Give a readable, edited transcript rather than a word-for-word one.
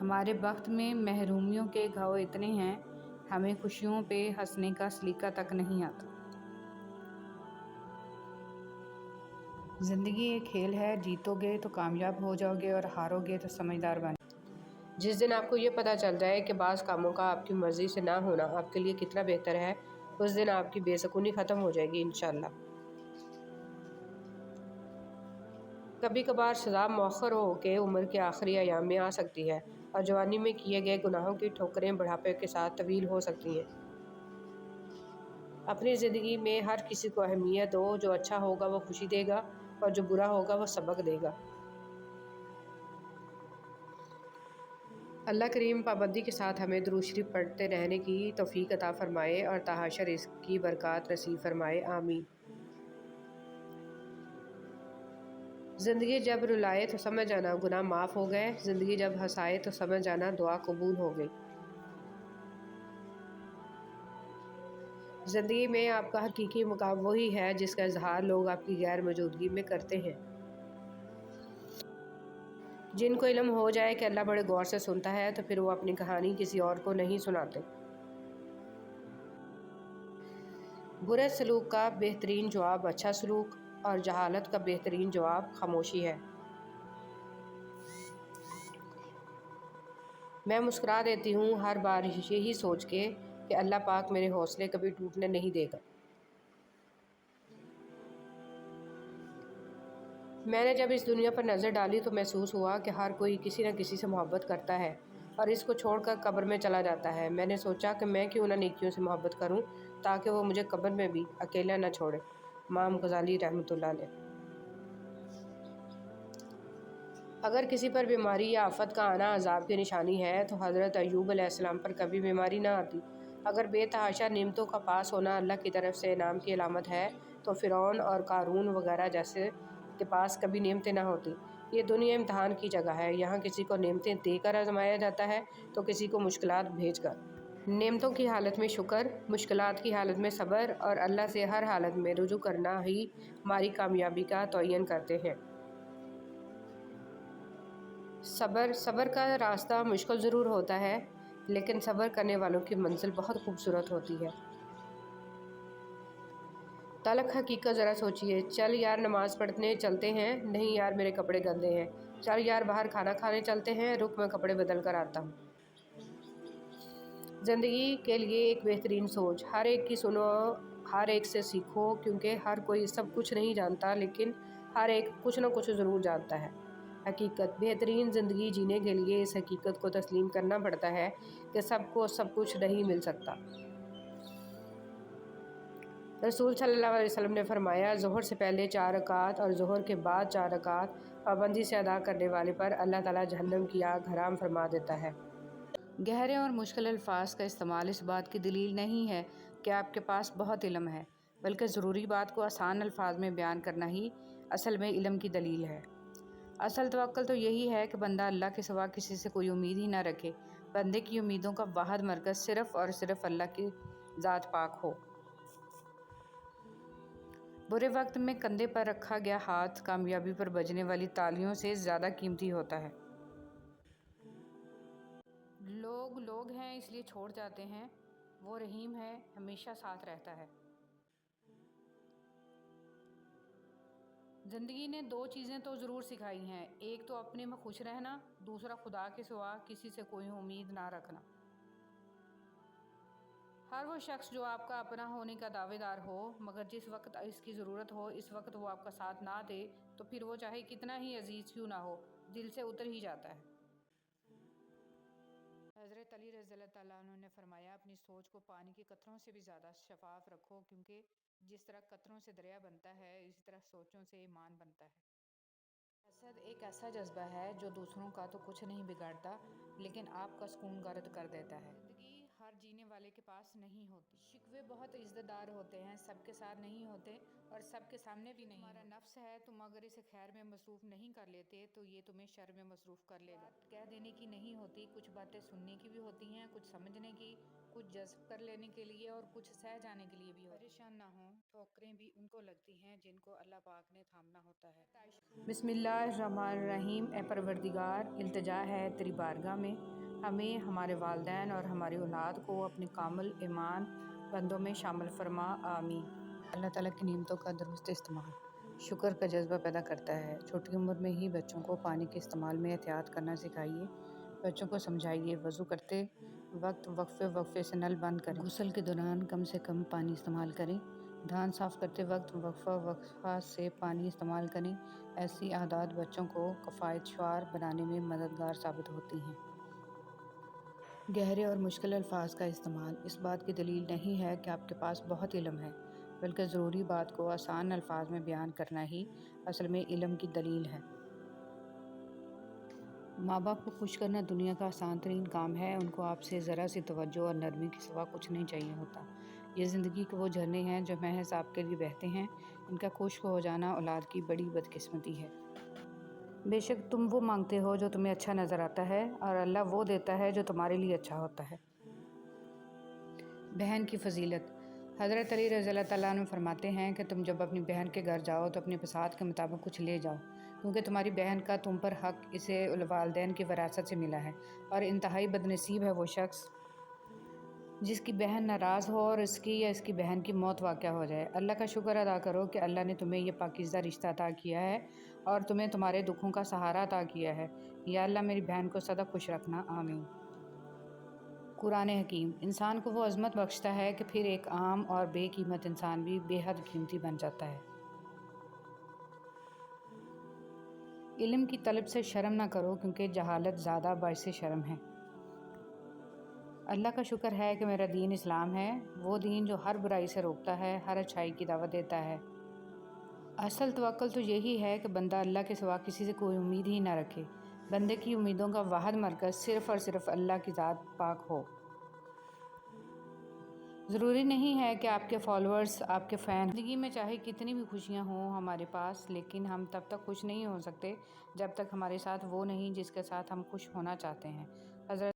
ہمارے وقت میں محرومیوں کے گھاؤ اتنے ہیں، ہمیں خوشیوں پہ ہنسنے کا سلیقہ تک نہیں آتا۔ زندگی ایک کھیل ہے، جیتو گے تو کامیاب ہو جاؤ گے اور ہارو گے تو سمجھدار بن۔ جس دن آپ کو یہ پتہ چل جائے کہ بعض کاموں کا آپ کی مرضی سے نہ ہونا آپ کے لیے کتنا بہتر ہے، اس دن آپ کی بے سکونی ختم ہو جائے گی انشاءاللہ۔ کبھی کبھار سزا مؤخر ہو کے عمر کے آخری ایام میں آ سکتی ہے، اور جوانی میں کیے گئے گناہوں کی ٹھوکریں بڑھاپے کے ساتھ طویل ہو سکتی ہیں۔ اپنی زندگی میں ہر کسی کو اہمیت دو، جو اچھا ہوگا وہ خوشی دے گا اور جو برا ہوگا وہ سبق دے گا۔ اللہ کریم پابندی کے ساتھ ہمیں درود شریف پڑھتے رہنے کی توفیق عطا فرمائے اور تحاشا رزق کی برکات نصیب فرمائے، آمین۔ زندگی جب رلائے تو سمجھ جانا گناہ معاف ہو گئے، زندگی جب ہنسائے تو سمجھ جانا دعا قبول ہو گئی۔ زندگی میں آپ کا حقیقی مقام وہی ہے جس کا اظہار لوگ آپ کی غیر موجودگی میں کرتے ہیں۔ جن کو علم ہو جائے کہ اللہ بڑے غور سے سنتا ہے تو پھر وہ اپنی کہانی کسی اور کو نہیں سناتے۔ برے سلوک کا بہترین جواب اچھا سلوک، اور جہالت کا بہترین جواب خاموشی ہے۔ میں مسکرا دیتی ہوں ہر بار یہی سوچ کے کہ اللہ پاک میرے حوصلے کبھی ٹوٹنے نہیں دے گا۔ میں نے جب اس دنیا پر نظر ڈالی تو محسوس ہوا کہ ہر کوئی کسی نہ کسی سے محبت کرتا ہے اور اس کو چھوڑ کر قبر میں چلا جاتا ہے۔ میں نے سوچا کہ میں کیوں نہ نیکیوں سے محبت کروں تاکہ وہ مجھے قبر میں بھی اکیلا نہ چھوڑے۔ امام غزالی رحمۃ اللہ علیہ۔ اگر کسی پر بیماری یا آفت کا آنا عذاب کی نشانی ہے تو حضرت ایوب علیہ السلام پر کبھی بیماری نہ آتی۔ اگر بے تحاشا نعمتوں کا پاس ہونا اللہ کی طرف سے انعام کی علامت ہے تو فرعون اور قارون وغیرہ جیسے کے پاس کبھی نعمتیں نہ ہوتی۔ یہ دنیا امتحان کی جگہ ہے، یہاں کسی کو نعمتیں دے کر آزمایا جاتا ہے تو کسی کو مشکلات بھیج کر۔ نعمتوں کی حالت میں شکر، مشکلات کی حالت میں صبر اور اللہ سے ہر حالت میں رجوع کرنا ہی ہماری کامیابی کا تعین کرتے ہیں۔ صبر کا راستہ مشکل ضرور ہوتا ہے، لیکن صبر کرنے والوں کی منزل بہت خوبصورت ہوتی ہے۔ تلخ حقیقت ذرا سوچیے، چل یار نماز پڑھنے چلتے ہیں، نہیں یار میرے کپڑے گندے ہیں، چل یار باہر کھانا کھانے چلتے ہیں، رک میں کپڑے بدل کر آتا ہوں۔ زندگی کے لیے ایک بہترین سوچ، ہر ایک کی سنو، ہر ایک سے سیکھو، کیونکہ ہر کوئی سب کچھ نہیں جانتا لیکن ہر ایک کچھ نہ کچھ ضرور جانتا ہے۔ حقیقت، بہترین زندگی جینے کے لیے اس حقیقت کو تسلیم کرنا پڑتا ہے کہ سب کو سب کچھ نہیں مل سکتا۔ رسول صلی اللہ علیہ وسلم نے فرمایا، ظہر سے پہلے 4 رکعات اور ظہر کے بعد 4 رکعات پابندی سے ادا کرنے والے پر اللہ تعالیٰ جہنم کی آگ حرام فرما دیتا ہے۔ گہرے اور مشکل الفاظ کا استعمال اس بات کی دلیل نہیں ہے کہ آپ کے پاس بہت علم ہے، بلکہ ضروری بات کو آسان الفاظ میں بیان کرنا ہی اصل میں علم کی دلیل ہے۔ اصل توکل تو یہی ہے کہ بندہ اللہ کے سوا کسی سے کوئی امید ہی نہ رکھے، بندے کی امیدوں کا واحد مرکز صرف اور صرف اللہ کی ذات پاک ہو۔ برے وقت میں کندھے پر رکھا گیا ہاتھ کامیابی پر بجنے والی تالیوں سے زیادہ قیمتی ہوتا ہے۔ لوگ ہیں اس لیے چھوڑ جاتے ہیں، وہ رحیم ہے، ہمیشہ ساتھ رہتا ہے۔ زندگی نے 2 چیزیں تو ضرور سکھائی ہیں، ایک تو اپنے میں خوش رہنا، دوسرا خدا کے سوا کسی سے کوئی امید نہ رکھنا۔ ہر وہ شخص جو آپ کا اپنا ہونے کا دعوے دار ہو مگر جس وقت اس کی ضرورت ہو اس وقت وہ آپ کا ساتھ نہ دے تو پھر وہ چاہے کتنا ہی عزیز کیوں نہ ہو دل سے اتر ہی جاتا ہے۔ حضرت علی رضی اللہ تعالیٰ عنہ نے فرمایا، اپنی سوچ کو پانی کے قطروں سے بھی زیادہ شفاف رکھو، کیونکہ جس طرح قطروں سے دریا بنتا ہے اسی طرح سوچوں سے ایمان بنتا ہے۔ حسد ایک ایسا جذبہ ہے جو دوسروں کا تو کچھ نہیں بگاڑتا لیکن آپ کا سکون گرد کر دیتا ہے۔ زندگی ہر ہر جینے والے کے پاس نہیں ہوتی۔ شکوے بہت عزت دار ہوتے ہیں، سب کے ساتھ نہیں ہوتے اور سب کے سامنے بھی نہیں۔ تمہارا نفس ہے، تم اگر اسے خیر میں مصروف نہیں کر لیتے تو یہ تمہیں شر میں مصروف کر لے گا۔ کہہ دینے کی نہیں ہوتی، کچھ باتیں سننے کی بھی ہوتی ہیں، کچھ سمجھنے کی، کچھ جذب کر لینے کے لیے اور کچھ سہ جانے کے لیے بھی ہوتی ہیں۔ پریشان نہ ہوں، ٹھوکریں بھی ان کو لگتی ہیں جن کو اللہ پاک نے تھامنا ہوتا ہے۔ بسم اللہ الرحمن الرحیم۔ اے پروردگار، التجا ہے تیری بارگاہ میں، ہمیں، ہمارے والدین اور ہماری اولاد کو اپنے کامل ایمان بندوں میں شامل فرما، آمین۔ اللہ تعالیٰ کی نعمتوں کا درست استعمال شکر کا جذبہ پیدا کرتا ہے۔ چھوٹی عمر میں ہی بچوں کو پانی کے استعمال میں احتیاط کرنا سکھائیے۔ بچوں کو سمجھائیے وضو کرتے وقت وقفے سے نل بند کریں، غسل کے دوران کم سے کم پانی استعمال کریں، دھان صاف کرتے وقت وقفہ سے پانی استعمال کریں۔ ایسی عادات بچوں کو کفایت شعار بنانے میں مددگار ثابت ہوتی ہیں۔ گہرے اور مشکل الفاظ کا استعمال اس بات کی دلیل نہیں ہے کہ آپ کے پاس بہت علم ہے، بلکہ ضروری بات کو آسان الفاظ میں بیان کرنا ہی اصل میں علم کی دلیل ہے۔ ماں باپ کو خوش کرنا دنیا کا آسان ترین کام ہے، ان کو آپ سے ذرا سی توجہ اور نرمی کے سوا کچھ نہیں چاہیے ہوتا۔ یہ زندگی کے وہ جھرنے ہیں جو محض آپ کے لیے بہتے ہیں، ان کا خشک ہو جانا اولاد کی بڑی بدقسمتی ہے۔ بے شک تم وہ مانگتے ہو جو تمہیں اچھا نظر آتا ہے اور اللہ وہ دیتا ہے جو تمہارے لیے اچھا ہوتا ہے۔ بہن کی فضیلت۔ حضرت علی رضی اللہ تعالیٰ عنہ فرماتے ہیں کہ تم جب اپنی بہن کے گھر جاؤ تو اپنی بساط کے مطابق کچھ لے جاؤ، کیونکہ تمہاری بہن کا تم پر حق اسے والدین کی وراثت سے ملا ہے، اور انتہائی بدنصیب ہے وہ شخص جس کی بہن ناراض ہو اور اس کی یا اس کی بہن کی موت واقع ہو جائے۔ اللہ کا شکر ادا کرو کہ اللہ نے تمہیں یہ پاکیزہ رشتہ عطا کیا ہے اور تمہیں تمہارے دکھوں کا سہارا عطا کیا ہے۔ یا اللہ میری بہن کو سدا خوش رکھنا، آمین۔ قرآن حکیم انسان کو وہ عظمت بخشتا ہے کہ پھر ایک عام اور بے قیمت انسان بھی بے حد قیمتی بن جاتا ہے۔ علم کی طلب سے شرم نہ کرو، کیونکہ جہالت زیادہ باعث شرم ہے۔ اللہ کا شکر ہے کہ میرا دین اسلام ہے، وہ دین جو ہر برائی سے روکتا ہے، ہر اچھائی کی دعوت دیتا ہے۔ اصل توکل تو یہی ہے کہ بندہ اللہ کے سوا کسی سے کوئی امید ہی نہ رکھے، بندے کی امیدوں کا واحد مرکز صرف اور صرف اللہ کی ذات پاک ہو۔ ضروری نہیں ہے کہ آپ کے فالوورز آپ کے فین ہوں۔ زندگی میں چاہے کتنی بھی خوشیاں ہوں ہمارے پاس، لیکن ہم تب تک خوش نہیں ہو سکتے جب تک ہمارے ساتھ وہ نہیں جس کے ساتھ ہم خوش ہونا چاہتے ہیں۔ حضرت